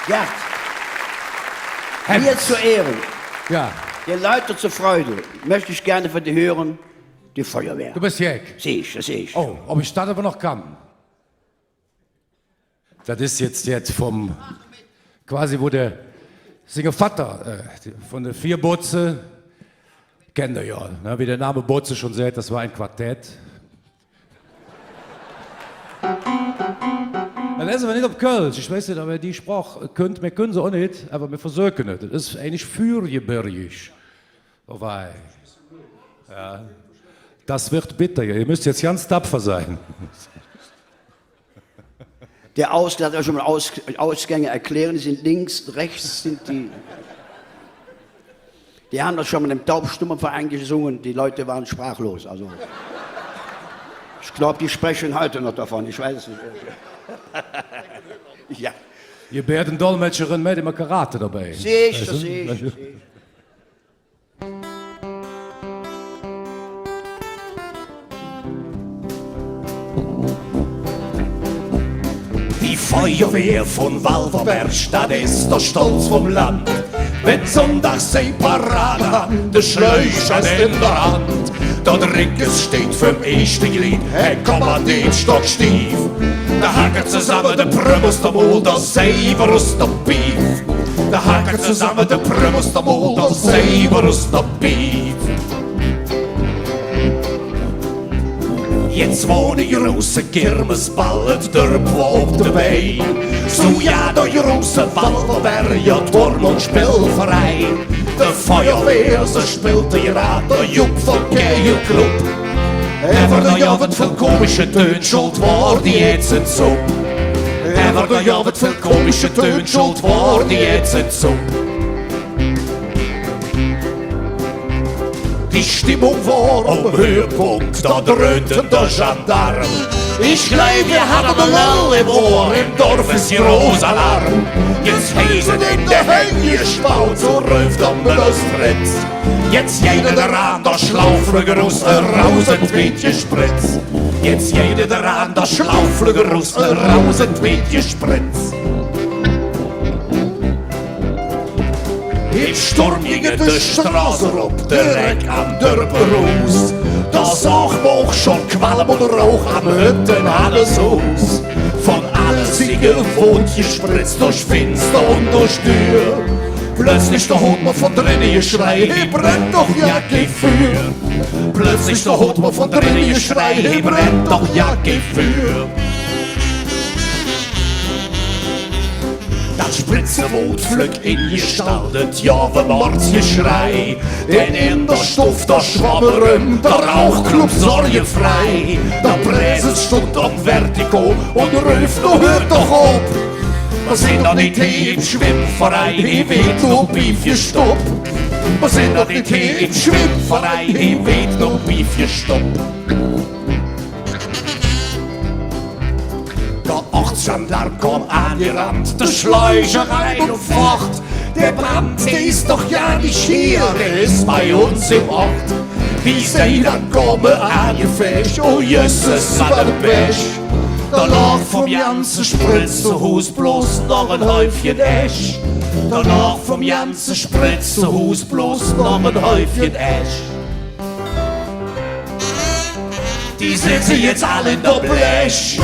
Gerd, mir zur Ehre, Ja, den Leuten zur Freude, möchte ich gerne von dir hören, die Feuerwehr. du bist Jack. Sehe ich, das sehe ich. Oh, ob ich das aber noch kann. Das ist jetzt vom, quasi wo der Singer Vater von der vier Botze, kennt ihr ja, ne? Wie der Name Botze schon sagt, das war ein Quartett. Das ist aber nicht auf Kölsch, ich weiß nicht, aber die Sprache könnt, wir können sie auch nicht, aber wir versuchen nicht. Das ist eigentlich fürjebergisch. Wobei, ja, das wird bitter, ihr müsst jetzt ganz tapfer sein. Der Ausgleich hat ja schon mal Ausgänge erklären, die sind links, rechts sind die. Die haben das schon mal im Taubstummenverein gesungen, die Leute waren sprachlos. Also, ich glaube, die sprechen heute noch davon, ich weiß es nicht. Ja. Je bent een dolmetscherin met immer Karate dabei. Sehe ich, das sehe ich. Die Feuerwehr von Walverberg, das ist der Stolz vom Land. Wenn sonntags sie Parade haben, der Schläucher in der Hand. Der Drickes steht vom ersten Glied, Kommandant stockstief. Da hackert zusammen der Prüm der Mol, der Seiber aus der Beef. Da hackert zusammen der Prüm der Mol, der Seiber aus der Beef. Jetzt wohne ich große Kirmesballet der auf der Bein. So ja, der große Walverberg, ja, Turm- und Spielverein. Der Feuerwehr, so spielt der Rat, der Jupp vom Kegelclub. Ever der Javet viel komische Töne, schuld war die jetzt in Supp. Ever der Javet viel komische Töne, schuld war die jetzt in Supp. Die Stimmung war am Höhepunkt, da dröhnte der Gendarm. Ich glaub, wir haben alle im Ohr, im Dorf ist hier Rosalarm. Jetzt heißen in der Hänge gespaut, so ruft am Fritz. Jetzt jeder der an der Schlaufflüger aus der Rausentwietje Spritz. Jetzt jeder der an der Schlaufflüger aus der Rausentwietje Spritz. Im Sturm gingen die Straße rup, direkt am Dörperhaus. Da sah man auch schon Qualm und Rauch am Hüttenhaus. Von allen Siegen wohnt gespritzt durch Finster und durch Tür. Plötzlich da hört man von drinnen geschrei, hey, brennt doch ja kein Feuer. Plötzlich da hört man von drinnen geschrei, hey, brennt doch ja kein Feuer. Das Spritzenwut flück in gestaltet, ja, wie Mordsgeschrei. Denn in der Stoff, der Schwammerem, der Rauchclub sorgenfrei. Der Präses stund am Vertigo und ruft, du hört doch ab. Wir sind doch nicht hier im Schwimmverein, ich weht noch Biefje Stopp. Wir sind doch nicht hier im Schwimmverein, ich weht noch Biefje Stopp. Der Ortsgendarm kam angerannt, der Schläucher rein und fort. Der Brand, der ist doch ja nicht hier, der ist bei uns im Ort. Wie sie dann kommen angefecht, oh Jesus, war der Pech. Da lag vom ganzen Spritzenhaus bloß noch ein Häufchen Esch. Da lag vom ganzen Spritzenhaus bloß noch ein Häufchen Esch. Die sitzen jetzt alle in der Blech.